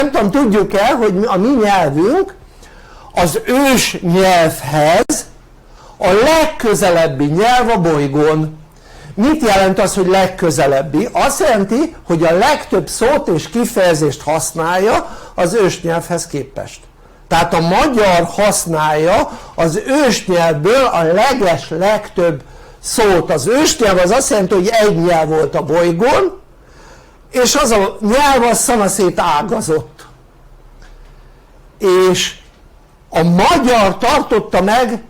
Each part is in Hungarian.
nem tudom, tudjuk-e, hogy a mi nyelvünk az ős nyelvhez a legközelebbi nyelv a bolygón. Mit jelent az, hogy legközelebbi? Azt jelenti, hogy a legtöbb szót és kifejezést használja az ősnyelvhez képest. Tehát a magyar használja az ősnyelvből a legtöbb szót. Az ősnyelv az azt jelenti, hogy egy nyelv volt a bolygón, és az a nyelv az szanaszét ágazott. És a magyar tartotta meg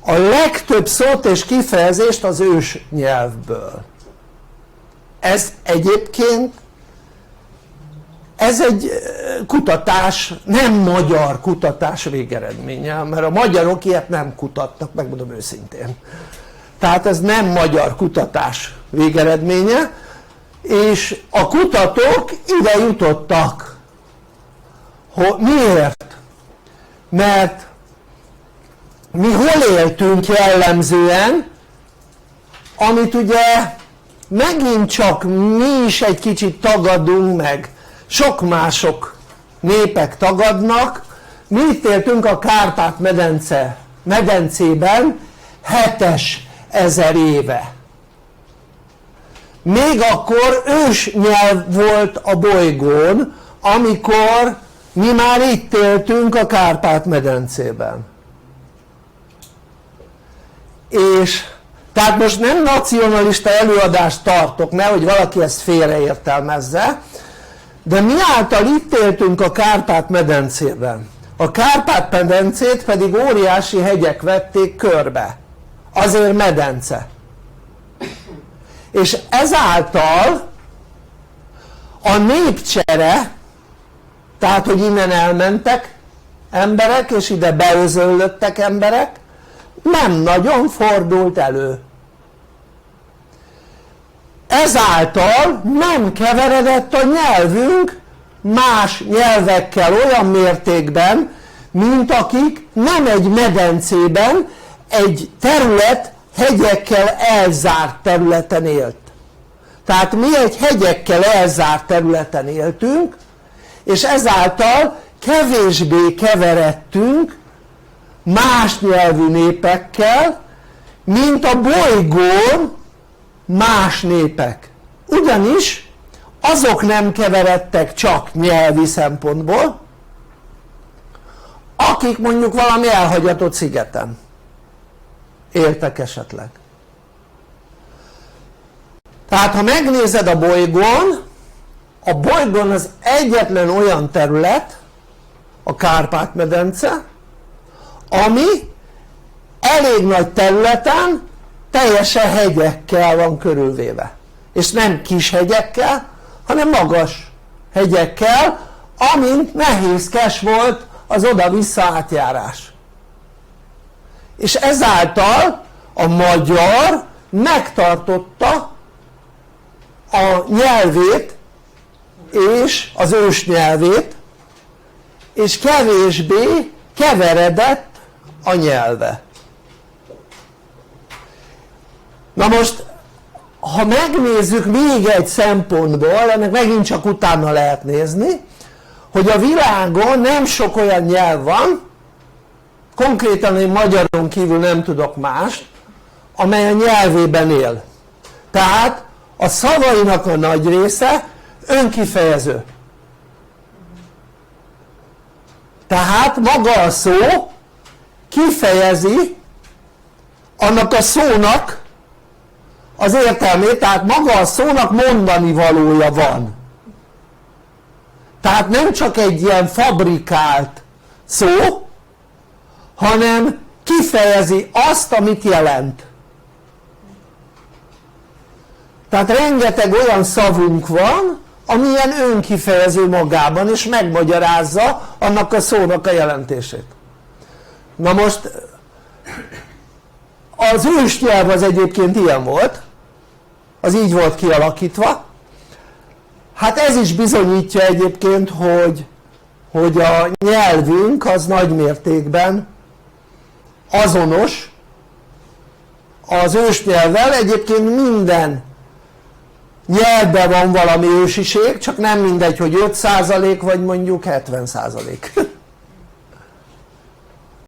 a legtöbb szót és kifejezést az ős nyelvből. Ez egyébként, ez egy kutatás, nem magyar kutatás végeredménye, mert a magyarok ilyet nem kutattak, megmondom őszintén. Tehát ez nem magyar kutatás végeredménye, és a kutatók ide jutottak. Miért? Mert mi hol éltünk jellemzően, amit ugye megint csak mi is egy kicsit tagadunk meg, sok mások népek tagadnak. Mi itt éltünk a Kárpát-medencében 7000 éve. Még akkor ősnyelv volt a bolygón, amikor mi már itt éltünk a Kárpát-medencében. És tehát most nem nacionalista előadást tartok, nehogy valaki ezt félreértelmezze, de mi által itt éltünk a Kárpát-medencében. A Kárpát-medencét pedig óriási hegyek vették körbe, azért medence. És ezáltal a népcsere, tehát hogy innen elmentek emberek és ide beözöllöttek emberek, nem nagyon fordult elő. Ezáltal nem keveredett a nyelvünk más nyelvekkel olyan mértékben, mint akik nem egy medencében, egy terület hegyekkel elzárt területen élt. Tehát mi egy hegyekkel elzárt területen éltünk, és ezáltal kevésbé keveredtünk más nyelvű népekkel, mint a bolygón más népek. Ugyanis azok nem keveredtek csak nyelvi szempontból, akik mondjuk valami elhagyatott szigeten éltek esetleg. Tehát ha megnézed a bolygón az egyetlen olyan terület, a Kárpát-medence, ami elég nagy területen teljesen hegyekkel van körülvéve. És nem kis hegyekkel, hanem magas hegyekkel, amint nehézkes volt az oda-vissza átjárás. És ezáltal a magyar megtartotta a nyelvét és az ősnyelvét, és kevésbé keveredett a nyelve. Na most, ha megnézzük még egy szempontból, ennek megint csak utána lehet nézni, hogy a világon nem sok olyan nyelv van, konkrétan én magyaron kívül nem tudok mást, amely a nyelvében él. Tehát a szavainak a nagy része önkifejező. Tehát maga a szó kifejezi annak a szónak az értelmét, tehát maga a szónak mondani valója van. Tehát nem csak egy ilyen fabrikált szó, hanem kifejezi azt, amit jelent. Tehát rengeteg olyan szavunk van, ami ilyen önkifejező magában, és megmagyarázza annak a szónak a jelentését. Na most az ősnyelv az egyébként ilyen volt, az így volt kialakítva. Hát ez is bizonyítja egyébként, hogy a nyelvünk az nagy mértékben azonos az ősnyelvvel. Egyébként minden nyelvben van valami ősiség, csak nem mindegy, hogy 5% vagy mondjuk 70%.